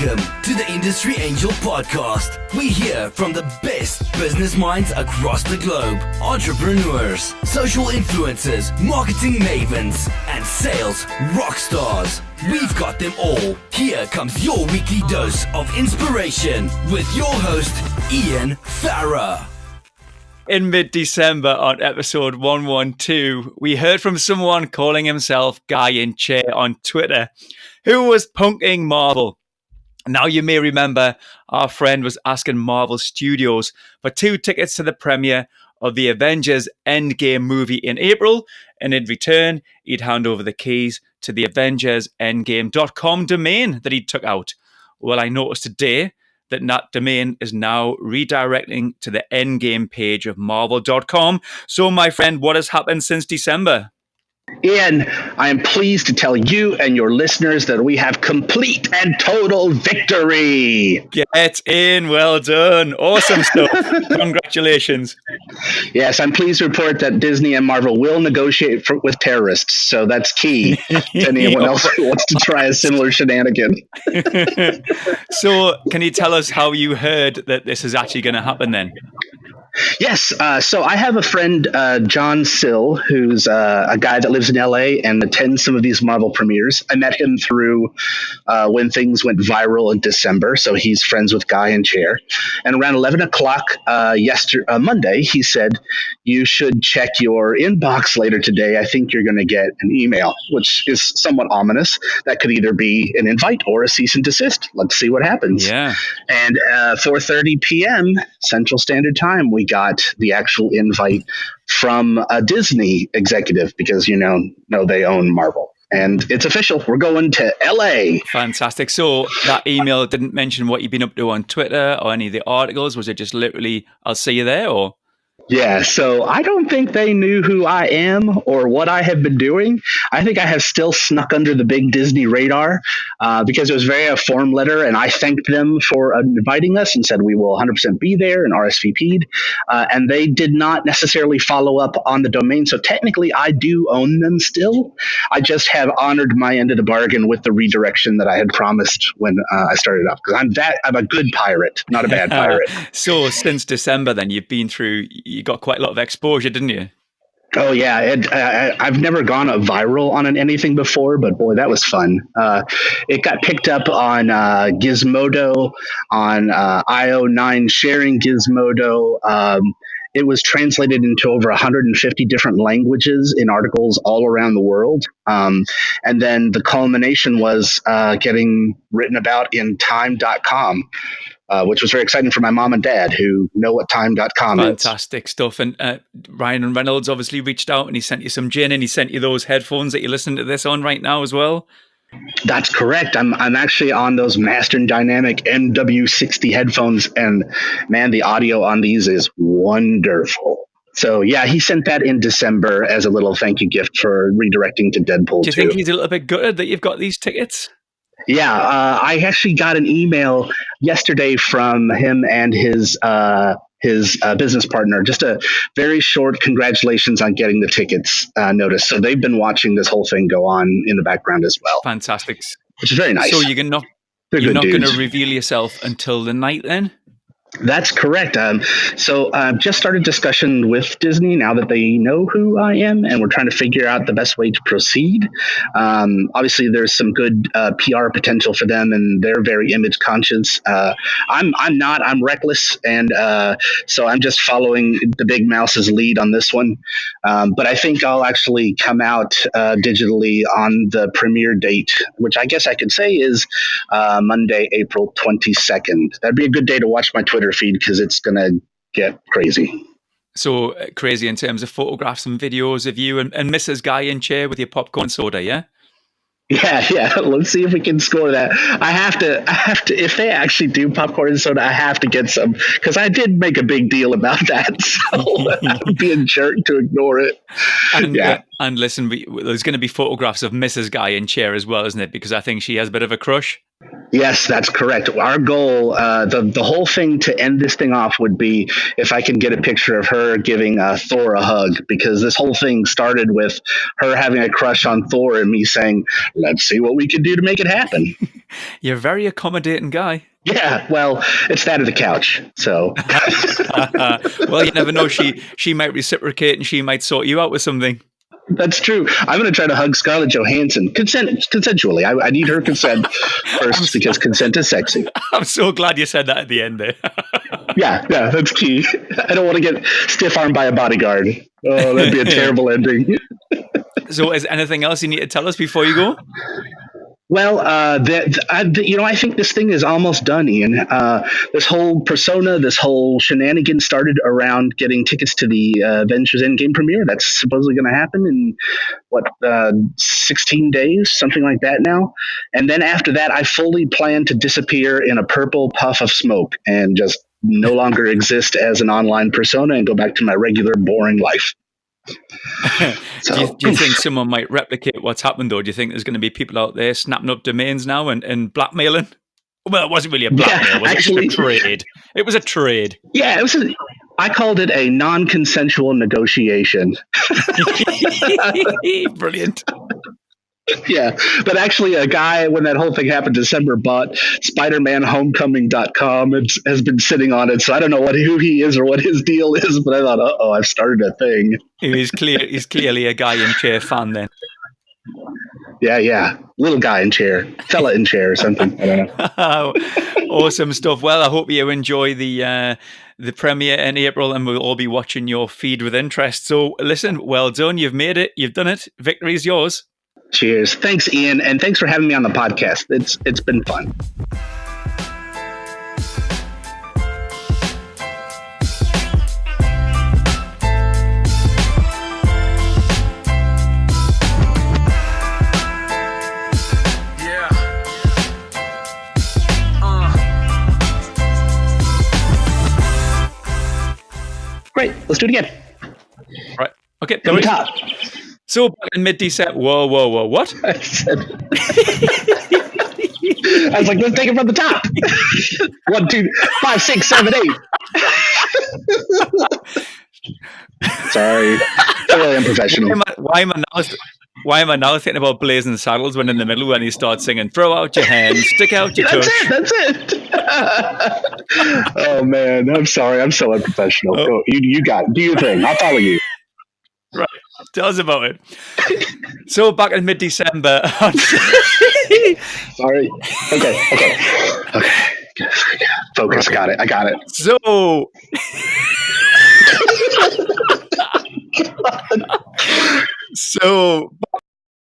Welcome to the Industry Angel Podcast. We hear from the best business minds across the globe, entrepreneurs, social influencers, marketing mavens, and sales rock stars. We've got them all. Here comes your weekly dose of inspiration with your host, Ian Farah. In mid-December on episode 112, we heard from someone calling himself Guy in Chair on Twitter who was punking Marvel. Now, you may remember our friend was asking Marvel Studios for 2 tickets to the premiere of the Avengers Endgame movie in April, and in return, he'd hand over the keys to the AvengersEndgame.com domain that he took out. Well, I noticed today that domain is now redirecting to the Endgame page of Marvel.com. So, my friend, what has happened since December? Ian, I am pleased to tell you and your listeners that we have complete and total victory. Get in. Well done. Awesome stuff. Congratulations. Yes, I'm pleased to report that Disney and Marvel will negotiate with terrorists. So that's key to anyone else who wants to try a similar shenanigan. So can you tell us how you heard that this is actually going to happen then? Yes. So I have a friend, John Sill, who's a guy that lives in LA and attends some of these Marvel premieres. I met him through when things went viral in December. So he's friends with Guy in Chair. And around 11 o'clock Monday, he said, you should check your inbox later today. I think you're going to get an email, which is somewhat ominous. That could either be an invite or a cease and desist. Let's see what happens. Yeah. And 4:30 p.m. Central Standard Time, we got the actual invite from a Disney executive because, they own Marvel. And it's official. We're going to LA. Fantastic. So that email didn't mention what you've been up to on Twitter or any of the articles. Was it just literally, I'll see you there, or? Yeah, so I don't think they knew who I am or what I have been doing. I think I have still snuck under the big Disney radar because it was a form letter, and I thanked them for inviting us and said we will 100% be there and RSVP'd. And they did not necessarily follow up on the domain, so technically I do own them still. I just have honored my end of the bargain with the redirection that I had promised when I started up, because I'm a good pirate, not a bad pirate. So since December then, you've been through... You got quite a lot of exposure, didn't you? Oh, yeah. I've never gone viral on anything before, but boy, that was fun. It got picked up on Gizmodo, on IO9 sharing Gizmodo. It was translated into over 150 different languages in articles all around the world. And then the culmination was getting written about in Time.com. Which was very exciting for my mom and dad who know what Time.com is. Fantastic stuff. And Ryan Reynolds obviously reached out and he sent you some gin and he sent you those headphones that you're listening to this on right now as well. That's correct. I'm actually on those Master Dynamic MW60 headphones, and man, the audio on these is wonderful. So yeah, he sent that in December as a little thank you gift for redirecting to Deadpool 2. Do you think he's a little bit gutted that you've got these tickets? Yeah, I actually got an email yesterday from him and his business partner. Just a very short congratulations on getting the tickets notice. So they've been watching this whole thing go on in the background as well. Fantastic. Which is very nice. So you're not going to reveal yourself until the night then? That's correct. So I've just started discussion with Disney now that they know who I am, and we're trying to figure out the best way to proceed. Obviously, there's some good PR potential for them, and they're very image conscious. I'm not. I'm reckless, and so I'm just following the big mouse's lead on this one. But I think I'll actually come out digitally on the premiere date, which I guess I could say is Monday, April 22nd. That'd be a good day to watch my Twitter feed because it's going to get crazy. So crazy in terms of photographs and videos of you and Mrs. Guy in Chair with your popcorn soda, yeah? Yeah. Let's see if we can score that. I have to, if they actually do popcorn and soda, I have to get some because I did make a big deal about that. So I'd be a jerk to ignore it. And listen, there's going to be photographs of Mrs. Guy in Chair as well, isn't it? Because I think she has a bit of a crush. Yes, that's correct. Our goal, the whole thing to end this thing off would be if I can get a picture of her giving Thor a hug, because this whole thing started with her having a crush on Thor and me saying, let's see what we can do to make it happen. You're a very accommodating guy. Yeah, well, it's that or the couch. So, Well, you never know. She might reciprocate and she might sort you out with something. that's true. I'm going to try to hug Scarlett Johansson consensually. I need her consent first because consent is sexy. I'm so glad you said that at the end there. Yeah, that's key. I don't want to get stiff armed by a bodyguard. Oh, that'd be a terrible ending. So, is anything else you need to tell us before you go? Well, I think this thing is almost done, Ian. This whole persona, this whole shenanigan started around getting tickets to the Avengers Endgame premiere. That's supposedly going to happen in, 16 days, something like that now. And then after that, I fully plan to disappear in a purple puff of smoke and just no longer exist as an online persona and go back to my regular, boring life. Do you think someone might replicate what's happened, though? Do you think there's going to be people out there snapping up domains now and blackmailing? Well, it wasn't really a blackmail. Was actually, it was a trade. It was a trade. Yeah, I called it a non-consensual negotiation. Brilliant. Yeah, but actually a guy, when that whole thing happened, December, bought SpidermanHomecoming.com and has been sitting on it. So I don't know who he is or what his deal is, but I thought, I've started a thing. He's clearly a guy in chair fan then. Yeah. Little guy in chair, fella in chair or something. I don't know. Awesome stuff. Well, I hope you enjoy the premiere in April and we'll all be watching your feed with interest. So listen, well done. You've made it. You've done it. Victory's yours. Cheers. Thanks, Ian. And thanks for having me on the podcast. It's been fun. Great. Let's do it again. Right. Okay. From the top. So back in mid-December, whoa, what? I was like, let's take it from the top. 1, 2, 5, 6, 7, 8. Sorry, really unprofessional. Why am I now thinking about Blazing Saddles when in the middle when he starts singing, throw out your hands, stick out your tush. That's it. Oh man, I'm sorry. I'm so unprofessional. Oh. You got it. Do your thing. I'll follow you. Right. Tell us about it. So back in mid-December. Sorry. Okay. Focus. I got it. So